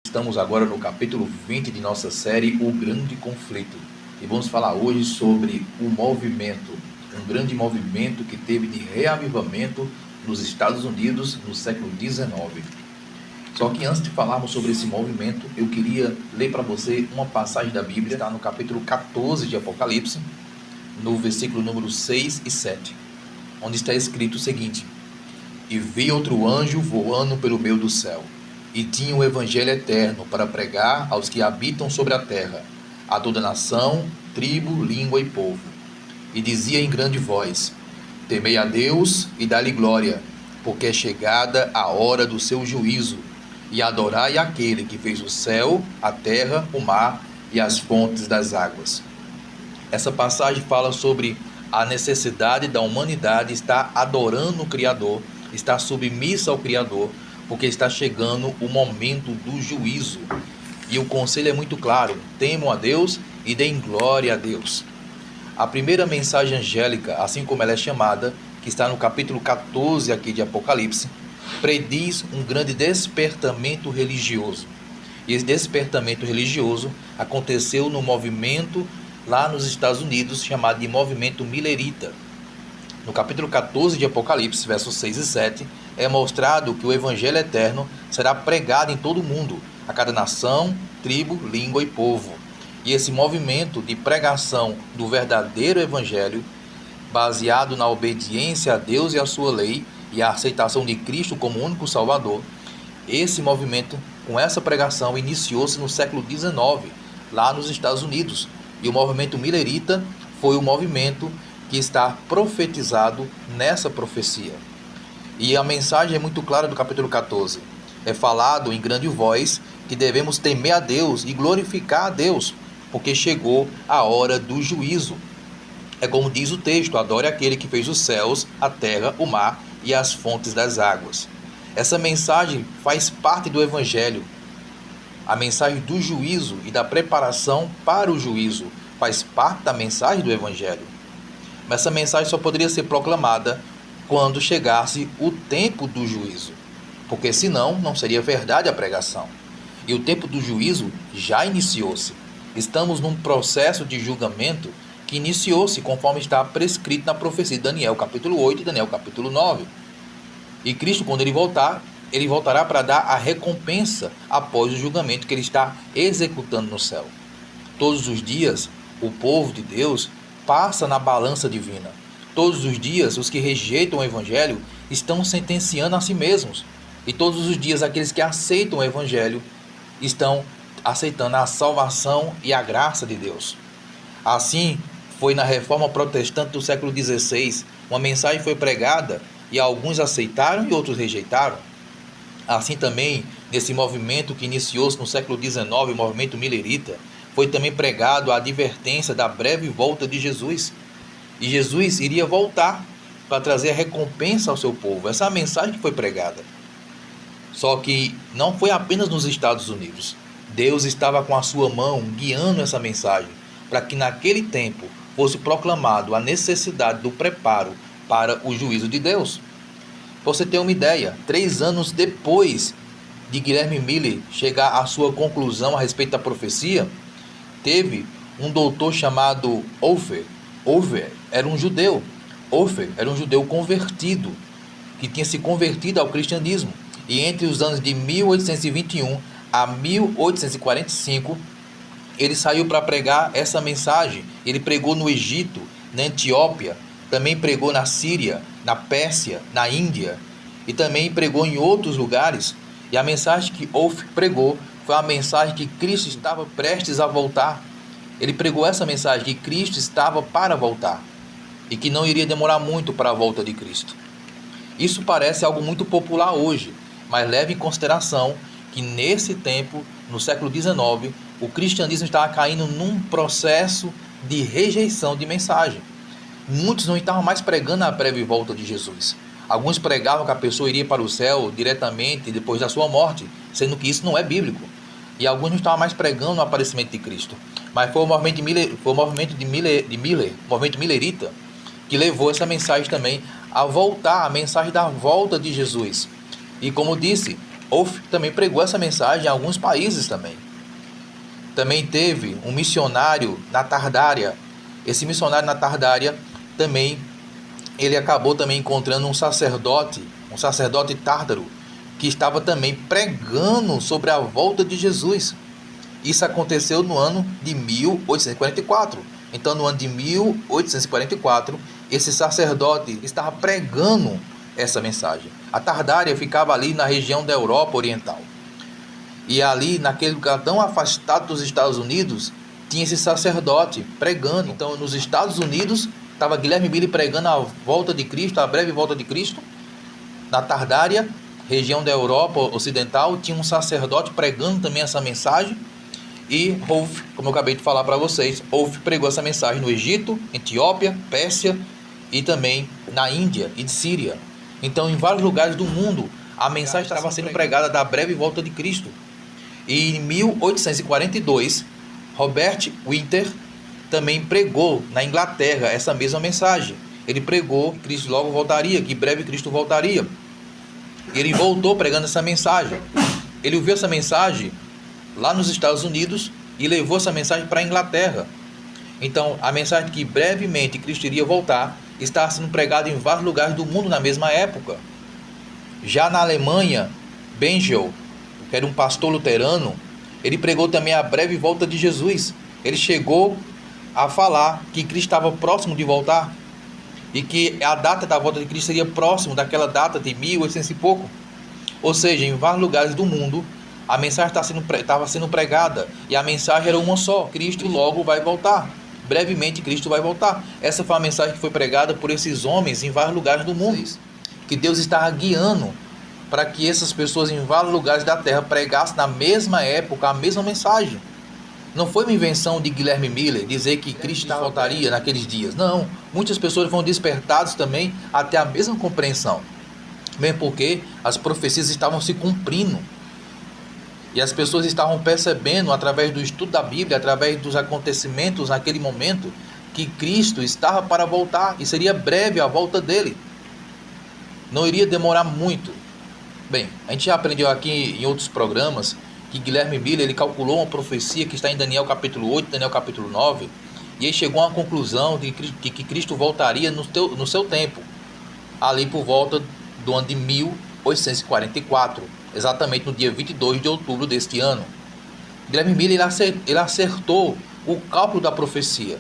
Estamos agora no capítulo 20 de nossa série O Grande Conflito. E vamos falar hoje sobre um grande movimento que teve de reavivamento nos Estados Unidos no século XIX. Só que antes de falarmos sobre esse movimento, eu queria ler para você uma passagem da Bíblia, está no capítulo 14 de Apocalipse, no versículo número 6 e 7, onde está escrito o seguinte: E vi outro anjo voando pelo meio do céu, e tinha o evangelho eterno para pregar aos que habitam sobre a terra, a toda nação, tribo, língua e povo. E dizia em grande voz: Temei a Deus e dá-lhe glória, porque é chegada a hora do seu juízo, e adorai aquele que fez o céu, a terra, o mar e as fontes das águas. Essa passagem fala sobre a necessidade da humanidade estar adorando o Criador, estar submissa ao Criador, porque está chegando o momento do juízo. E o conselho é muito claro: temam a Deus e deem glória a Deus. A primeira mensagem angélica, assim como ela é chamada, que está no capítulo 14 aqui de Apocalipse, prediz um grande despertamento religioso. E esse despertamento religioso aconteceu no movimento lá nos Estados Unidos, chamado de movimento Millerita. No capítulo 14 de Apocalipse, versos 6 e 7, é mostrado que o evangelho eterno será pregado em todo o mundo, a cada nação, tribo, língua e povo. E esse movimento de pregação do verdadeiro evangelho, baseado na obediência a Deus e a sua lei, e a aceitação de Cristo como único Salvador, esse movimento, com essa pregação, iniciou-se no século XIX, lá nos Estados Unidos. E o movimento Millerita foi o movimento que está profetizado nessa profecia. E a mensagem é muito clara do capítulo 14. É falado em grande voz que devemos temer a Deus e glorificar a Deus, porque chegou a hora do juízo. É como diz o texto: adore aquele que fez os céus, a terra, o mar e as fontes das águas. Essa mensagem faz parte do Evangelho. A mensagem do juízo e da preparação para o juízo faz parte da mensagem do Evangelho. Mas essa mensagem só poderia ser proclamada quando chegasse o tempo do juízo, porque senão não seria verdade a pregação. E o tempo do juízo já iniciou-se. Estamos num processo de julgamento que iniciou-se conforme está prescrito na profecia de Daniel capítulo 8 e Daniel capítulo 9. E Cristo, quando ele voltar, ele voltará para dar a recompensa após o julgamento que ele está executando no céu. Todos os dias, o povo de Deus passa na balança divina. Todos os dias, os que rejeitam o Evangelho estão sentenciando a si mesmos. E todos os dias, aqueles que aceitam o Evangelho estão aceitando a salvação e a graça de Deus. Assim, foi na Reforma Protestante do século XVI, uma mensagem foi pregada e alguns aceitaram e outros rejeitaram. Assim também, nesse movimento que iniciou-se no século XIX, o movimento Millerita, foi também pregado a advertência da breve volta de Jesus. E Jesus iria voltar para trazer a recompensa ao seu povo. Essa é a mensagem que foi pregada. Só que não foi apenas nos Estados Unidos. Deus estava com a sua mão guiando essa mensagem, para que naquele tempo fosse proclamado a necessidade do preparo para o juízo de Deus. Para você ter uma ideia, 3 anos depois de Guilherme Miller chegar à sua conclusão a respeito da profecia, teve um doutor chamado Ofer. Ofer era um judeu. Ofer era um judeu convertido, que tinha se convertido ao cristianismo. E entre os anos de 1821 a 1845, ele saiu para pregar essa mensagem. Ele pregou no Egito, na Etiópia, também pregou na Síria, na Pérsia, na Índia, e também pregou em outros lugares. E a mensagem que Ofer pregou foi a mensagem que Cristo estava prestes a voltar. Ele pregou essa mensagem, que Cristo estava para voltar e que não iria demorar muito para a volta de Cristo. Isso parece algo muito popular hoje, mas leve em consideração que nesse tempo, no século XIX, o cristianismo estava caindo num processo de rejeição de mensagem. Muitos não estavam mais pregando a breve volta de Jesus. Alguns pregavam que a pessoa iria para o céu diretamente depois da sua morte, sendo que isso não é bíblico. E alguns não estavam mais pregando o aparecimento de Cristo. Mas foi o movimento Millerita, que levou essa mensagem também a voltar, a mensagem da volta de Jesus. E como disse, Wolff também pregou essa mensagem em alguns países também. Também teve um missionário na Tardária. Esse missionário na Tardária também, ele acabou também encontrando um sacerdote tártaro, que estava também pregando sobre a volta de Jesus. Isso aconteceu no ano de 1844. Então, no ano de 1844, esse sacerdote estava pregando essa mensagem. A Tardária ficava ali na região da Europa Oriental. E ali, naquele lugar tão afastado dos Estados Unidos, tinha esse sacerdote pregando. Então, nos Estados Unidos, estava Guilherme Miller pregando a volta de Cristo, a breve volta de Cristo. Na Tardária, região da Europa Ocidental, tinha um sacerdote pregando também essa mensagem. E Wolff, como eu acabei de falar para vocês, Wolff pregou essa mensagem no Egito, Etiópia, Pérsia e também na Índia e de Síria. Então, em vários lugares do mundo, a mensagem estava sendo pregada da breve volta de Cristo. E em 1842, Robert Winter também pregou na Inglaterra essa mesma mensagem. Ele pregou que Cristo logo voltaria, que breve Cristo voltaria. Ele voltou pregando essa mensagem. Ele ouviu essa mensagem lá nos Estados Unidos e levou essa mensagem para a Inglaterra. Então, a mensagem de que brevemente Cristo iria voltar está sendo pregada em vários lugares do mundo na mesma época. Já na Alemanha, Bengel, que era um pastor luterano, ele pregou também a breve volta de Jesus. Ele chegou a falar que Cristo estava próximo de voltar e que a data da volta de Cristo seria próximo daquela data de 1800 e pouco. Ou seja, em vários lugares do mundo, a mensagem estava sendo pregada e a mensagem era uma só: Cristo logo vai voltar. Brevemente Cristo vai voltar. Essa foi a mensagem que foi pregada por esses homens em vários lugares do mundo. Que Deus estava guiando para que essas pessoas em vários lugares da terra pregassem na mesma época a mesma mensagem. Não foi uma invenção de Guilherme Miller dizer que Cristo voltaria naqueles dias. Não, muitas pessoas foram despertadas também até a mesma compreensão. Mesmo porque as profecias estavam se cumprindo. E as pessoas estavam percebendo, através do estudo da Bíblia, através dos acontecimentos naquele momento, que Cristo estava para voltar e seria breve a volta dele. Não iria demorar muito. Bem, a gente já aprendeu aqui em outros programas que Guilherme Miller ele calculou uma profecia que está em Daniel capítulo 8, Daniel capítulo 9, e ele chegou a uma conclusão de que Cristo voltaria no seu tempo, ali por volta do ano de 1844, exatamente no dia 22 de outubro deste ano. Guilherme Miller ele acertou o cálculo da profecia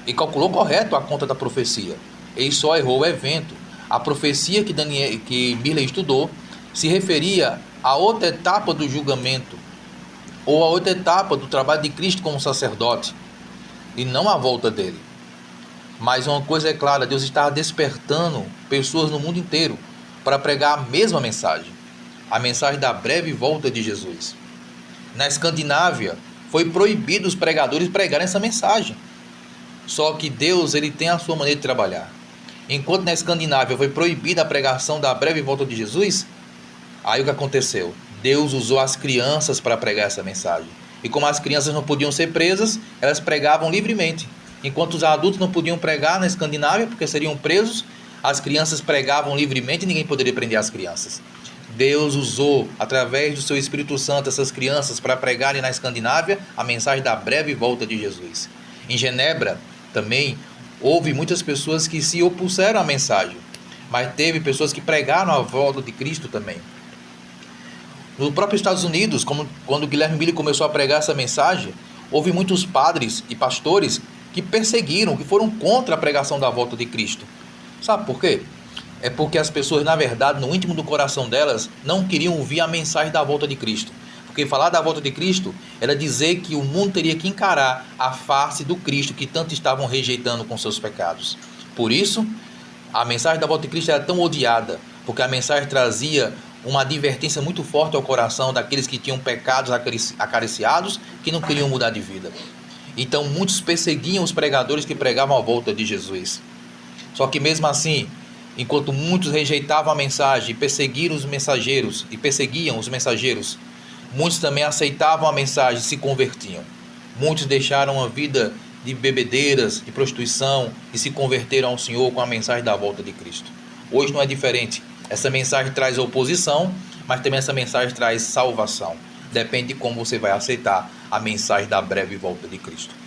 e calculou correto a conta da profecia. Ele só errou o evento. A profecia que Miller estudou se referia a outra etapa do julgamento, ou a outra etapa do trabalho de Cristo como sacerdote, e não a volta dele. Mas uma coisa é clara: Deus estava despertando pessoas no mundo inteiro para pregar a mesma mensagem, a mensagem da breve volta de Jesus. Na Escandinávia, foi proibido os pregadores pregarem essa mensagem. Só que Deus ele tem a sua maneira de trabalhar. Enquanto na Escandinávia foi proibida a pregação da breve volta de Jesus, aí o que aconteceu? Deus usou as crianças para pregar essa mensagem. E como as crianças não podiam ser presas, elas pregavam livremente. Enquanto os adultos não podiam pregar na Escandinávia, porque seriam presos, as crianças pregavam livremente e ninguém poderia prender as crianças. Deus usou, através do seu Espírito Santo, essas crianças para pregarem na Escandinávia a mensagem da breve volta de Jesus. Em Genebra, também, houve muitas pessoas que se opuseram à mensagem, mas teve pessoas que pregaram a volta de Cristo também. No próprio Estados Unidos, quando Guilherme Miller começou a pregar essa mensagem, houve muitos padres e pastores que perseguiram, que foram contra a pregação da volta de Cristo. Sabe por quê? É porque as pessoas, na verdade, no íntimo do coração delas, não queriam ouvir a mensagem da volta de Cristo. Porque falar da volta de Cristo era dizer que o mundo teria que encarar a face do Cristo que tanto estavam rejeitando com seus pecados. Por isso, a mensagem da volta de Cristo era tão odiada, porque a mensagem trazia uma advertência muito forte ao coração daqueles que tinham pecados acariciados, que não queriam mudar de vida. Então, muitos perseguiam os pregadores que pregavam a volta de Jesus. Só que mesmo assim, enquanto muitos rejeitavam a mensagem e perseguiam os mensageiros, muitos também aceitavam a mensagem e se convertiam. Muitos deixaram a vida de bebedeiras, de prostituição e se converteram ao Senhor com a mensagem da volta de Cristo. Hoje não é diferente. Essa mensagem traz oposição, mas também essa mensagem traz salvação. Depende de como você vai aceitar a mensagem da breve volta de Cristo.